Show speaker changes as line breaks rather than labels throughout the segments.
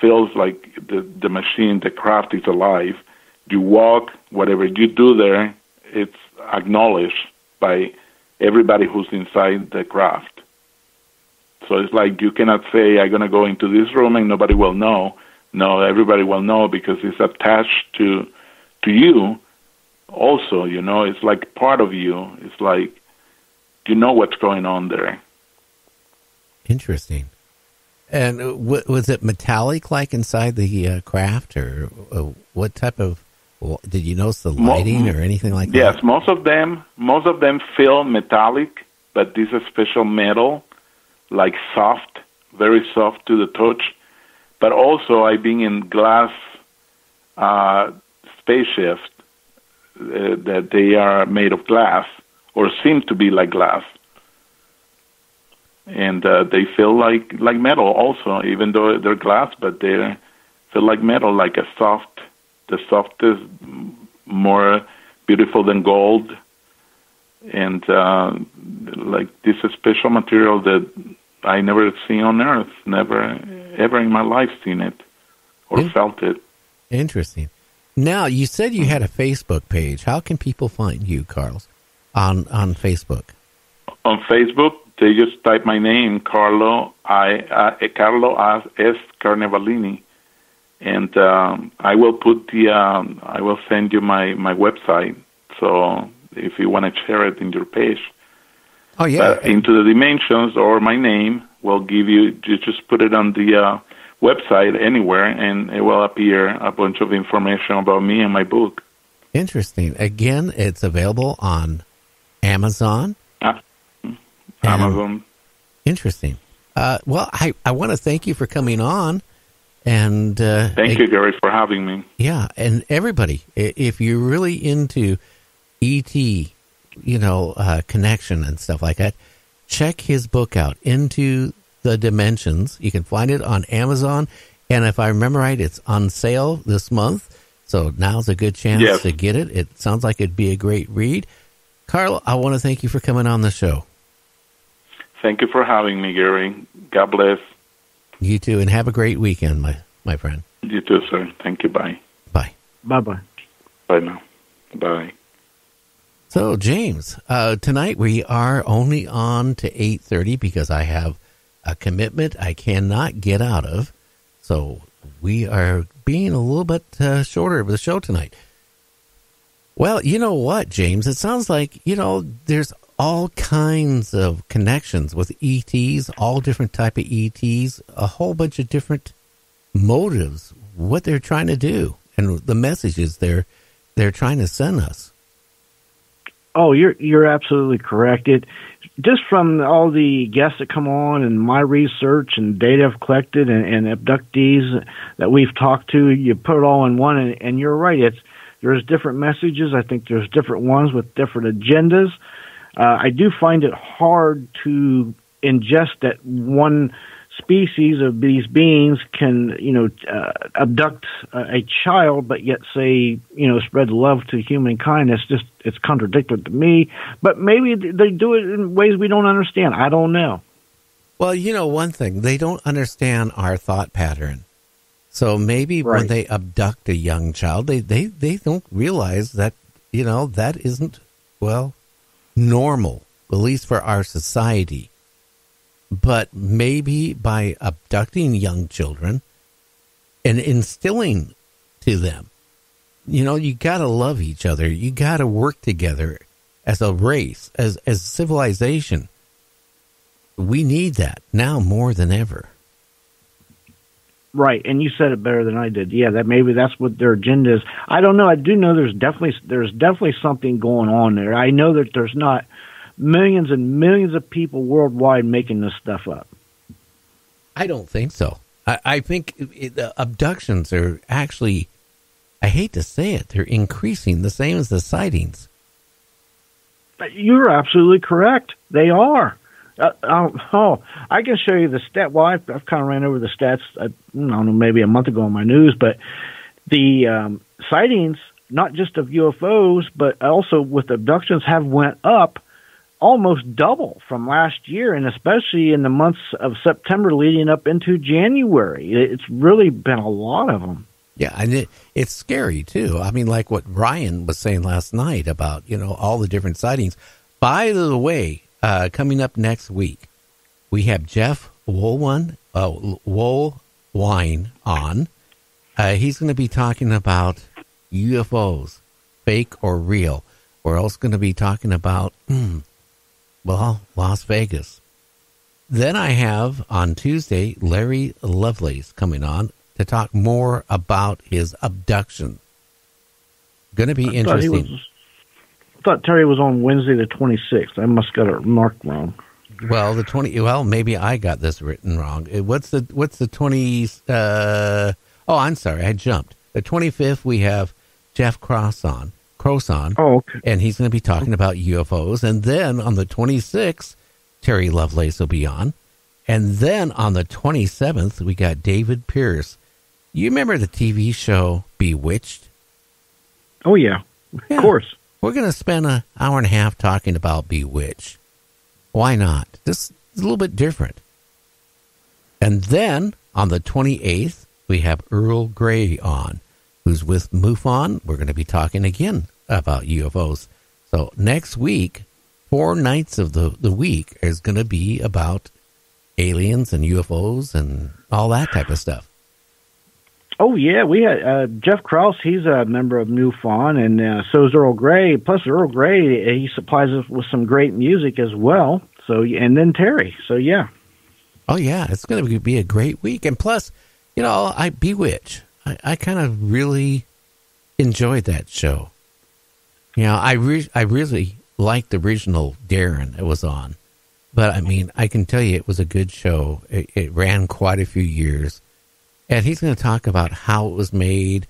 feels like the machine, the craft is alive. You walk, whatever you do there, it's acknowledged by everybody who's inside the craft. So it's like you cannot say, I'm going to go into this room and nobody will know. No, everybody will know because it's attached to you also, It's like part of you. It's like you know what's going on there.
Interesting. And was it metallic like inside the craft, or what type of, did you notice the lighting or anything like that?
Yes, most of them feel metallic, but this is special metal, like soft, very soft to the touch. But also I've been in glass spaceships that they are made of glass or seem to be like glass. And they feel like metal also, even though they're glass, but they feel like metal, like the softest, more beautiful than gold. And like this is special material that I never seen on Earth, never ever in my life seen it or felt it.
Interesting. Now, you said you had a Facebook page. How can people find you, Carlos, on Facebook?
On Facebook, they just type my name, Carlo S. Carnevalini, and I will put I will send you my website. So if you want to share it in your page, into the dimensions or my name will give you just put it on the website anywhere, and it will appear a bunch of information about me and my book.
Interesting. Again, it's available on Amazon.
Amazon.
Interesting. Well, I want to thank you for coming on. And
thank you, Gary, for having me.
Yeah, and everybody, if you're really into E.T., connection and stuff like that, check his book out, Into the Dimensions. You can find it on Amazon, and if I remember right, it's on sale this month, so now's a good chance to get it. It sounds like it'd be a great read. Carl, I want to thank you for coming on the show.
Thank you for having me, Gary. God bless.
You too, and have a great weekend, my friend.
You too, sir. Thank you. Bye.
Bye.
Bye-bye.
Bye now. Bye.
So, James, tonight we are only on to 8:30 because I have a commitment I cannot get out of. So we are being a little bit shorter of the show tonight. Well, you know what, James? It sounds like, there's all kinds of connections with ETs, all different type of ETs, a whole bunch of different motives, what they're trying to do, and the messages they're trying to send us.
Oh, you're absolutely correct. It just from all the guests that come on and my research and data I've collected and abductees that we've talked to, you put it all in one, and you're right. There's different messages. I think there's different ones with different agendas. I do find it hard to ingest that one species of these beings can, abduct a child, but yet say, spread love to humankind. It's contradictory to me. But maybe they do it in ways we don't understand. I don't know.
Well, one thing, they don't understand our thought pattern. So maybe when they abduct a young child, they don't realize that, that isn't, normal, at least for our society. But maybe by abducting young children and instilling to them, you got to love each other. You got to work together as a race, as civilization. We need that now more than ever.
Right, and you said it better than I did. Yeah, maybe that's what their agenda is. I don't know. I do know there's definitely something going on there. I know that there's not millions and millions of people worldwide making this stuff up.
I don't think so. I think the abductions are actually, I hate to say it, they're increasing the same as the sightings.
You're absolutely correct. They are. I can show you the stat. Well, I've kind of ran over the stats, I don't know, maybe a month ago on my news, but the sightings, not just of UFOs, but also with abductions, have went up almost double from last year, and especially in the months of September leading up into January. It's really been a lot of them.
Yeah, and it's scary, too. I mean, like what Ryan was saying last night about, all the different sightings. By the way, coming up next week, we have Jeff Woolwine on. He's going to be talking about UFOs, fake or real. We're also going to be talking about, Las Vegas. Then I have on Tuesday, Larry Lovelace coming on to talk more about his abduction. Going to be interesting.
I thought Terry was on Wednesday the 26th. I must got it marked wrong.
Well, maybe I got this written wrong. What's the 20th? I'm sorry, I jumped. The 25th we have Jeff Crosson.
Oh, okay.
And he's going to be talking about UFOs. And then on the 26th, Terry Lovelace will be on. And then on the 27th, we got David Pierce. You remember the TV show Bewitched?
Oh, yeah. Of course.
We're going to spend an hour and a half talking about Bewitched. Why not? This is a little bit different. And then on the 28th, we have Earl Grey on, who's with MUFON. We're going to be talking again about UFOs. So next week, 4 nights of the week is going to be about aliens and UFOs and all that type of stuff.
Oh, yeah. We had Jeff Krause. He's a member of MUFON, and so is Earl Grey. Plus, Earl Grey, he supplies us with some great music as well. So, and then Terry. So, yeah.
Oh, yeah. It's going to be a great week. And plus, I Bewitch. I kind of really enjoyed that show. I really liked the original Darren it was on. But, I mean, I can tell you it was a good show. It ran quite a few years. And he's going to talk about how it was made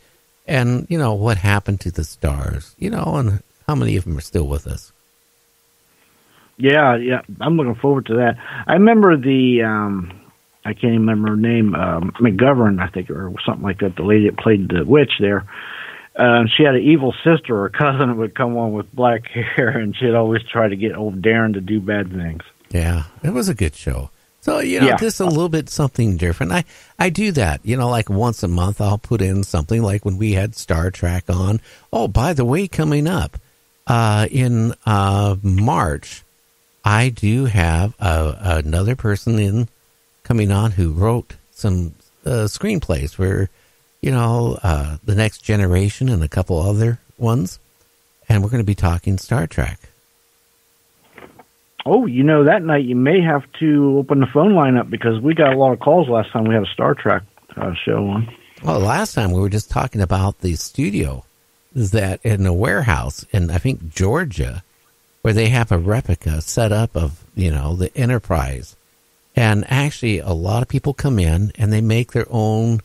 and, what happened to the stars, and how many of them are still with us.
Yeah. I'm looking forward to that. I remember I can't even remember her name, McGovern, I think, or something like that, the lady that played the witch there. She had an evil sister or cousin that would come on with black hair, and she'd always try to get old Darren to do bad things.
Yeah, it was a good show. So, just a little bit something different. I do that, like once a month I'll put in something like when we had Star Trek on. Oh, by the way, coming up in March, I do have another person coming on who wrote some screenplays for, The Next Generation and a couple other ones. And we're going to be talking Star Trek.
Oh, that night you may have to open the phone line up because we got a lot of calls last time we had a Star Trek show on.
Well, last time we were just talking about the studio that in a warehouse in, I think, Georgia, where they have a replica set up of, the Enterprise. And actually, a lot of people come in and they make their own,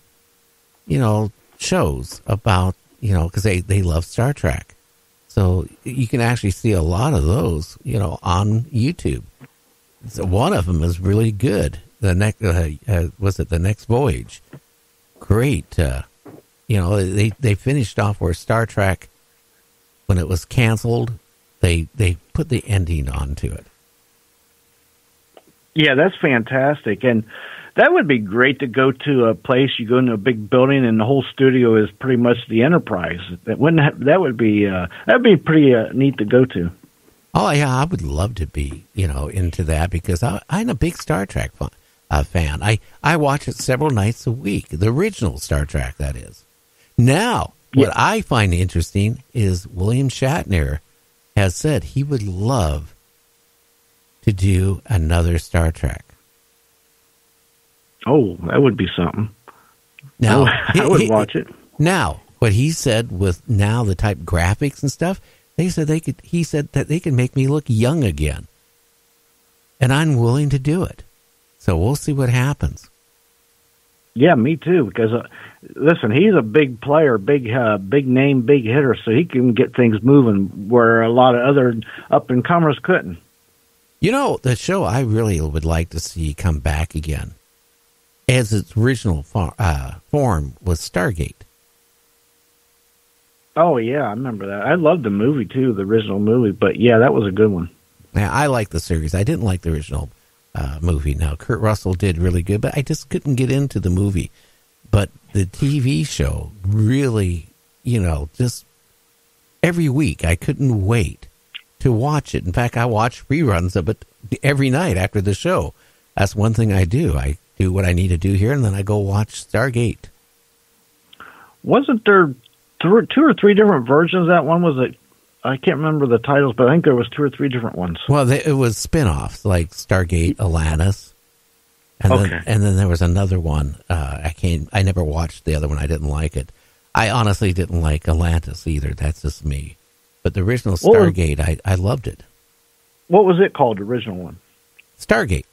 shows about, because they love Star Trek. So you can actually see a lot of those, on YouTube. So one of them is really good. The next was it The Next Voyage? Great. They finished off where Star Trek, when it was canceled, they put the ending onto it.
Yeah, that's fantastic, and that would be great to go to a place. You go into a big building, and the whole studio is pretty much the Enterprise. That would be pretty neat to go to.
Oh yeah, I would love to be into that because I'm a big Star Trek fan. I watch it several nights a week. The original Star Trek, that is. Now, what I find interesting is William Shatner has said he would love to do another Star Trek.
Oh, that would be something.
Now,
I would watch it.
Now, what he said with now the type graphics and stuff, he said that they could make me look young again. And I'm willing to do it. So we'll see what happens.
Yeah, me too. Because listen, he's a big player, big name, big hitter, so he can get things moving where a lot of other up and comers couldn't.
The show I really would like to see come back again, as its original form, was Stargate.
Oh yeah, I remember that. I loved the movie too, the original movie. But yeah, that was a good one.
Now, I like the series. I didn't like the original movie. Now, Kurt Russell did really good, but I just couldn't get into the movie. But the TV show really, just every week I couldn't wait to watch it. In fact, I watch reruns of it every night after the show. That's one thing I do. I do what I need to do here, and then I go watch Stargate.
Wasn't there 2 or 3 different versions of that one? Was it? I can't remember the titles, but I think there was 2 or 3 different ones.
Well, it was spin-offs, like Stargate Atlantis. And then there was another one. I never watched the other one. I didn't like it. I honestly didn't like Atlantis either. That's just me. But the original Stargate, I loved it.
What was it called, the original one?
Stargate.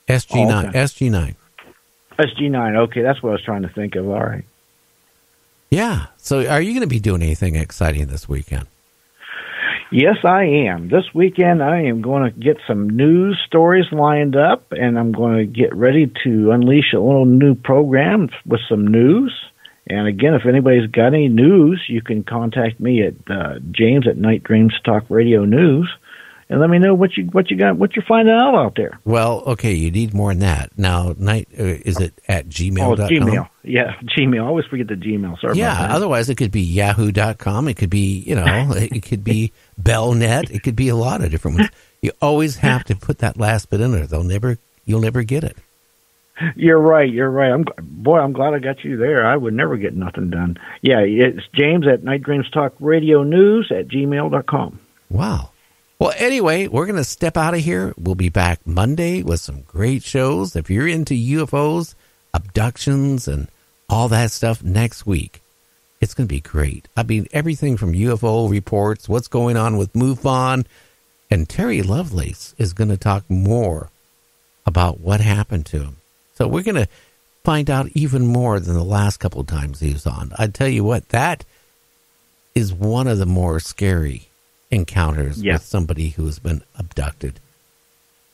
SG9.
Oh, okay.
SG9.
SG9. Okay, that's what I was trying to think of. All right.
Yeah. So are you going to be doing anything exciting this weekend?
Yes, I am. This weekend, I am going to get some news stories lined up, and I'm going to get ready to unleash a little new program with some news. And again, if anybody's got any news, you can contact me at James at Night Dreams Talk Radio News, and let me know what you got, what you're finding out there.
Well, okay, you need more than that. Now, is it at gmail.com?
Oh, Gmail. Yeah, Gmail. I always forget the Gmail. Sorry about that.
Otherwise it could be yahoo.com. It could be, it could be Bellnet. It could be a lot of different ones. You always have to put that last bit in there. You'll never get it.
You're right. I'm glad I got you there. I would never get nothing done. Yeah, it's James at Night Dreams Talk Radio News at gmail.com.
Wow. Well, anyway, we're going to step out of here. We'll be back Monday with some great shows. If you're into UFOs, abductions, and all that stuff next week, it's going to be great. I mean, everything from UFO reports, what's going on with MUFON, and Terry Lovelace is going to talk more about what happened to him. So we're going to find out even more than the last couple of times he was on. I tell you what, that is one of the more scary encounters with somebody who has been abducted.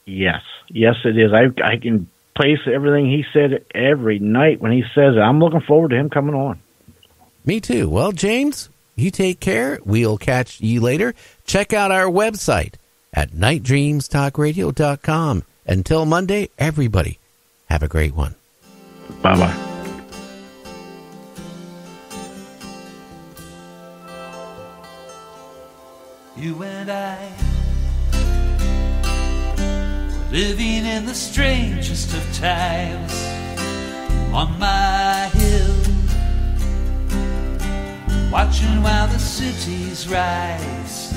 Yes, it is. I can place everything he said every night when he says it. I'm looking forward to him coming on. Me too. Well, James, you take care. We'll catch you later. Check out our website at nightdreamstalkradio.com. Until Monday, everybody, have a great one. Bye-bye. You and I were living in the strangest of times on my hill, watching while the cities rise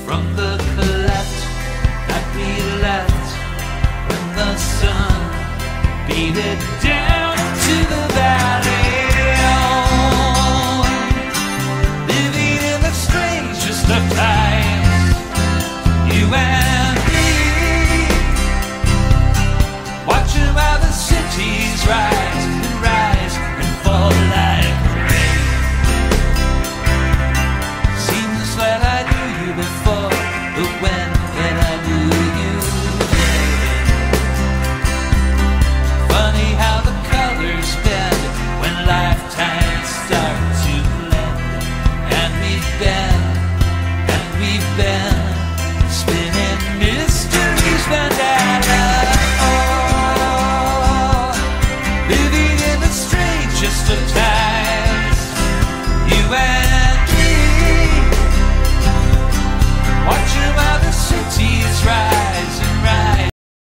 from the collapse that we left when the sun beat it down to the valley.